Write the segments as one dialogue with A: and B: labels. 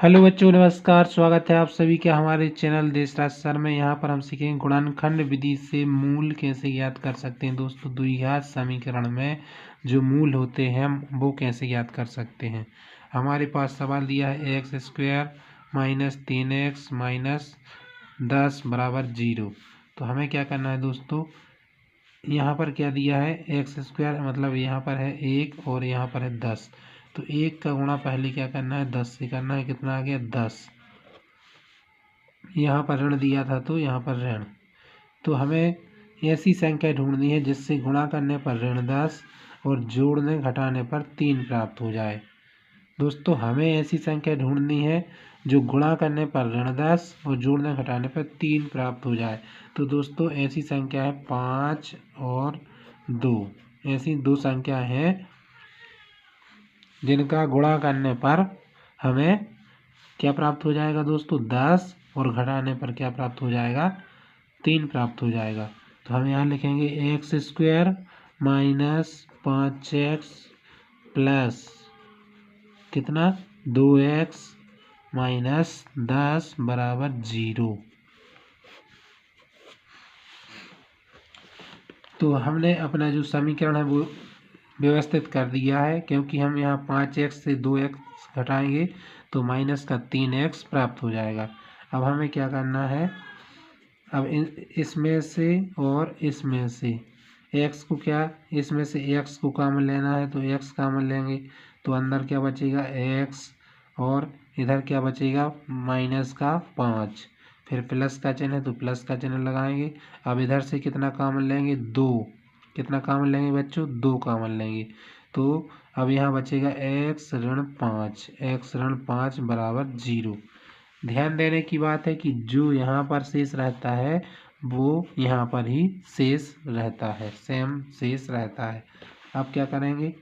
A: Hello बच्चों, नमस्कार। स्वागत है आप सभी का हमारे चैनल देशराज सर में। यहाँ पर हम सीखेंगे गुणनखंड विधि से मूल कैसे ज्ञात कर सकते हैं। दोस्तों, द्विघात समीकरण में जो मूल होते हैं वो कैसे ज्ञात कर सकते हैं। हमारे पास सवाल दिया है x square minus 3x minus 10 बराबर 0। तो हमें क्या करना है दोस्तों, यहाँ पर क्या दिया है, एक्स स्क्वायर मतलब यहाँ पर है 1 और यहाँ पर है 10। तो 1 का गुणा पहले क्या करना है, 10 से करना है। कितना आ गया, 10। यहाँ पर ऋण दिया था तो यहाँ पर ऋण। तो हमें ऐसी संख्या ढूंढनी है जिससे गुणा करने पर ऋण 10 और जोड़ने घटाने पर 3 प्राप्त हो जाए। दोस्तों, हमें ऐसी संख्या ढूंढनी है जो गुणा करने पर ऋण 10 और जोड़ने घटाने पर 3 प्राप्त हो जाए। तो दोस्तों, ऐसी संख्या है 5 और 2। ऐसी दो संख्या हैं जिनका गुणा करने पर हमें क्या प्राप्त हो जाएगा दोस्तों, 10 और घटाने पर क्या प्राप्त हो जाएगा, 3 प्राप्त हो जाएगा। तो हम यहाँ लिखेंगे x square minus 5x plus कितना 2x माइनस 10 बराबर 0। तो हमने अपना जो समीकरण है वो व्यवस्थित कर दिया है, क्योंकि हम यहाँ 5x से 2x घटाएंगे तो माइनस का 3x प्राप्त हो जाएगा। अब हमें क्या करना है, अब इसमें से और इसमें से x को क्या, इसमें से x को कॉमन लेना है तो x कॉमन लेंगे तो अंदर क्या बचेगा x, और इधर क्या बचेगा माइनस का 5। फिर प्लस का चिन्ह है तो प्लस का चिन्ह लगाएंगे। अब इधर से कितना कॉमन लेंगे, 2। कितना कॉमन लेंगे बच्चों, 2 कॉमन लेंगे। तो अब यहाँ बचेगा x ऋण 5, x ऋण 5 बराबर 0। ध्यान देने की बात है कि जो यहाँ पर शेष रहता है वो यहाँ पर ही शेष रहता है, सेम शेष रहता है। अब क्या करेंगे,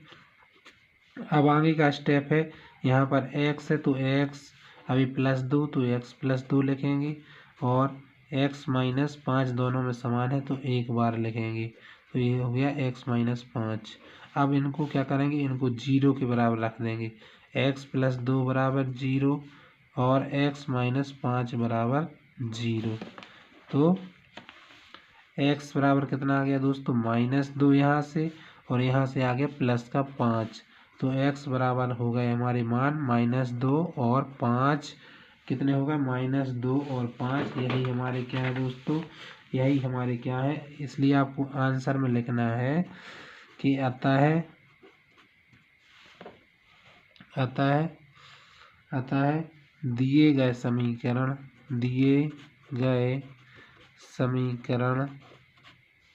A: अब आगे का स्टेप है, यहाँ पर x है तो x अभी +2 तो x +2 लिखेंगे, और x माइनस 5 दोनों में समान है तो एक बार लिखेंगे। तो ये हो गया x माइनस 5। अब इनको क्या करेंगे, इनको 0 के बराबर रख देंगे। x +2 बराबर 0 और x माइनस 5 बराबर 0। तो x बराबर कितना आ गया दोस्तों, -2 यहाँ से, और यहाँ से आ गया प्लस का 5। तो x बराबर हो गए हमारे मान -2 और 5। कितने हो गए, -2 और 5। यही हमारे क्या है दोस्तों, यही हमारे क्या है। इसलिए आपको आंसर में लिखना है कि अतः दिए गए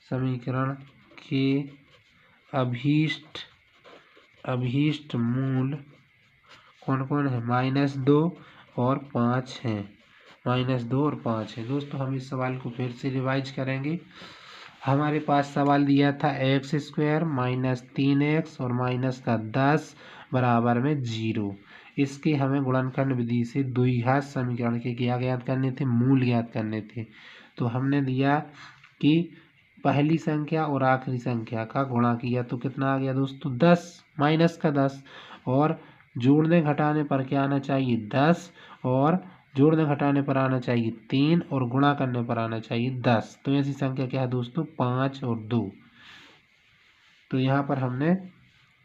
A: समीकरण के अभीष्ट मूल कौन कौन है, -2 और 5 हैं। -2 और 5 है। दोस्तों, हम इस सवाल को फिर से रिवाइज करेंगे। हमारे पास सवाल दिया था एक्स स्क्वायर माइनस 3x और माइनस का 10 बराबर में 0। इसके हमें गुणनखंड विधि से द्विघात समीकरण के क्या ज्ञात करने थे, मूल ज्ञात करने थे। तो हमने दिया कि पहली संख्या और आखिरी संख्या का गुणा किया तो कितना आ गया दोस्तों, 10 माइनस का 10, और जोड़ने घटाने पर क्या आना चाहिए, 10, और जोड़ने घटाने पर आना चाहिए 3, और गुणा करने पर आना चाहिए 10। तो ऐसी संख्या क्या है दोस्तों, 5 और 2। तो यहाँ पर हमने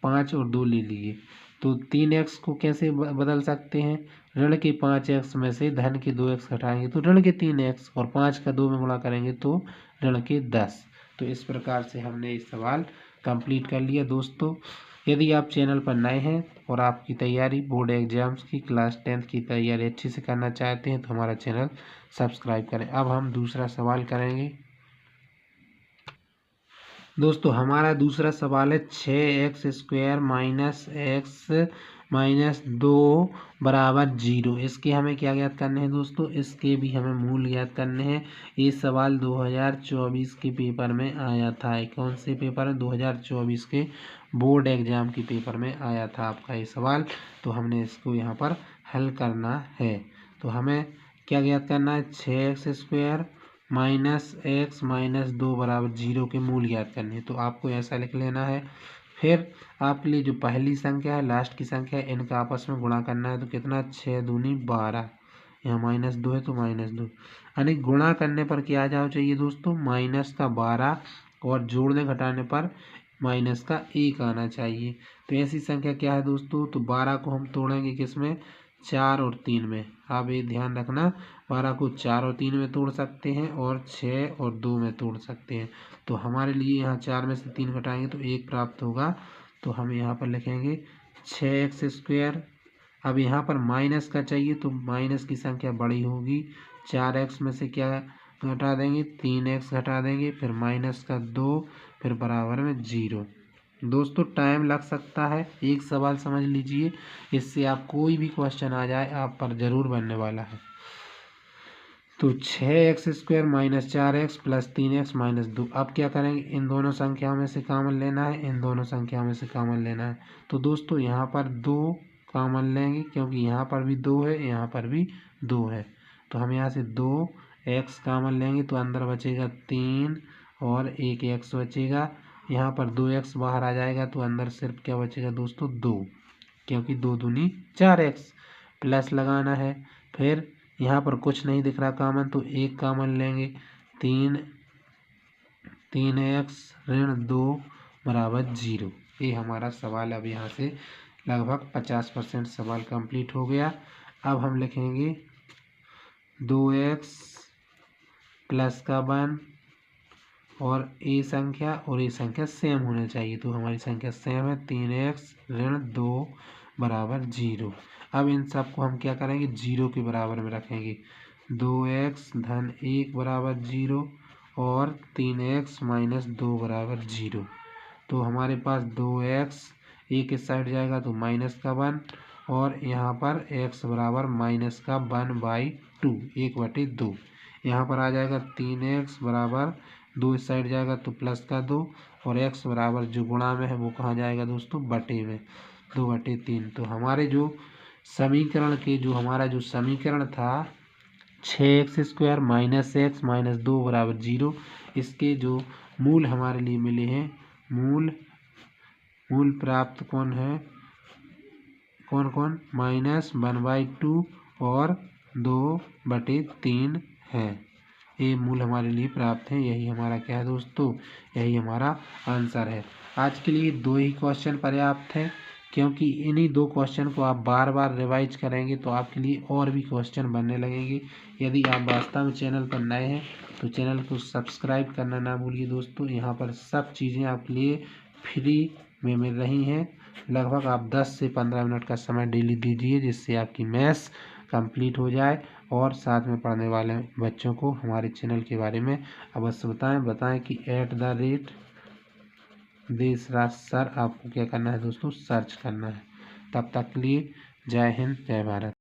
A: 5 और 2 ले लिए। तो 3x को कैसे बदल सकते हैं, ऋण के 5x में से धन के 2x घटाएंगे तो ऋण के 3x, और 5 का 2 में गुणा करेंगे तो ऋण के 10। तो इस प्रकार से हमने इस सवाल कंप्लीट कर लिया। दोस्तों, यदि आप चैनल पर नए हैं और आपकी तैयारी बोर्ड एग्जाम्स की क्लास 10th की तैयारी अच्छे से करना चाहते हैं तो हमारा चैनल सब्सक्राइब करें। अब हम दूसरा सवाल करेंगे। दोस्तों, हमारा दूसरा सवाल है 6x square minus x minus 2 बराबर 0। इसके हमें क्या ज्ञात करने हैं दोस्तों, इसके भी हमें मूल ज्ञात करने हैं। ये सवाल 2024 के पेपर में आया था। कौन से पेपर में, 2024 के बोर्ड एग्जाम के पेपर में आया था आपका ये सवाल। तो हमने इसको यहाँ पर हल करना है। तो हमें क्या ज्ञात करना है, 6x square minus x minus 2 बराबर 0 के मूल ज्ञात करने हैं। तो आपको ऐसा लिख लेना है। फिर आपके लिए जो पहली संख्या है, लास्ट की संख्या है, इनका आपस में गुणा करना है। तो कितना, 6 दूनी 12, यहाँ -2 है तो -2, यानी गुणा करने पर क्या आ जाना चाहिए दोस्तों, -12, और जोड़ने घटाने पर -1 आना चाहिए। तो ऐसी संख्या क्या है दोस्तों, तो 12 को हम तोड़ेंगे किस में, 4 और 3 में। आप ये ध्यान रखना, 12 को 4 और 3 में तोड़ सकते हैं और 6 और 2 में तोड़ सकते हैं। तो हमारे लिए यहाँ 4 में से 3 घटाएंगे तो 1 प्राप्त होगा। तो हम यहाँ पर लिखेंगे 6x²। अब यहाँ पर माइनस का चाहिए तो माइनस की संख्या बड़ी होगी। 4x में से क्या घटा देंगे, 3x घटा देंगे, फिर -2, फिर बराबर में 0। दोस्तों टाइम लग सकता है, एक सवाल समझ लीजिए, इससे आप कोई भी क्वेश्चन आ जाए आप पर ज़रूर बनने वाला है। तो 6x² - 4x + 3x - 2। अब क्या करेंगे, इन दोनों संख्याओं में से कॉमन लेना है, इन दोनों संख्याओं में से कॉमन लेना है। तो दोस्तों यहाँ पर 2 कॉमन लेंगे, क्योंकि यहाँ पर भी 2 है, यहाँ पर भी 2 है। तो हम यहाँ से 2x कॉमन लेंगे तो अंदर बचेगा 3 और एक x बचेगा। यहाँ पर 2x बाहर आ जाएगा तो अंदर सिर्फ क्या बचेगा दोस्तों, 2, क्योंकि 2 दूनी 4x। प्लस लगाना है, फिर यहाँ पर कुछ नहीं दिख रहा कॉमन तो 1 कॉमन लेंगे। 3x - 2 = 0। ये हमारा सवाल अब यहाँ से लगभग 50% सवाल कंप्लीट हो गया। अब हम लिखेंगे 2x + 1 और ये संख्या और ये संख्या सेम होनी चाहिए। तो हमारी संख्या सेम है, 3x - 2 = 0। अब इन सब को हम क्या करेंगे, 0 के बराबर में रखेंगे। 2x - 1 = 0 और 3x - 2 = 0। तो हमारे पास 2x एक इस साइड जाएगा तो -1 और यहाँ पर x बराबर -1/2, 1/2। यहाँ पर आ जाएगा 3x बराबर 2 इस साइड जाएगा तो +2 और x बराबर जो गुणा में है वो कहाँ जाएगा दोस्तों, बटे में, 2/3। तो हमारे जो समीकरण के हमारा जो समीकरण था 6x² - x - 2 = 0, इसके जो मूल हमारे लिए मिले हैं, मूल प्राप्त कौन है, कौन -1/2 और 2/3 है। ये मूल हमारे लिए प्राप्त है। यही हमारा क्या है दोस्तों, यही हमारा आंसर है। आज के लिए 2 ही क्वेश्चन पर्याप्त है, क्योंकि इन्हीं 2 क्वेश्चन को आप बार बार रिवाइज करेंगे तो आपके लिए और भी क्वेश्चन बनने लगेंगे। यदि आप वास्तव में चैनल पर नए हैं तो चैनल को सब्सक्राइब करना ना भूलिए दोस्तों। यहाँ पर सब चीज़ें आपके लिए फ्री में मिल रही हैं। लगभग आप 10 से 15 मिनट का समय डेली दीजिए, जिससे आपकी मैथ्स कंप्लीट हो जाए। और साथ में पढ़ने वाले बच्चों को हमारे चैनल के बारे में अवश्य बताएं कि @देशराज सर आपको क्या करना है दोस्तों, सर्च करना है। तब तक के लिए जय हिंद, जय भारत।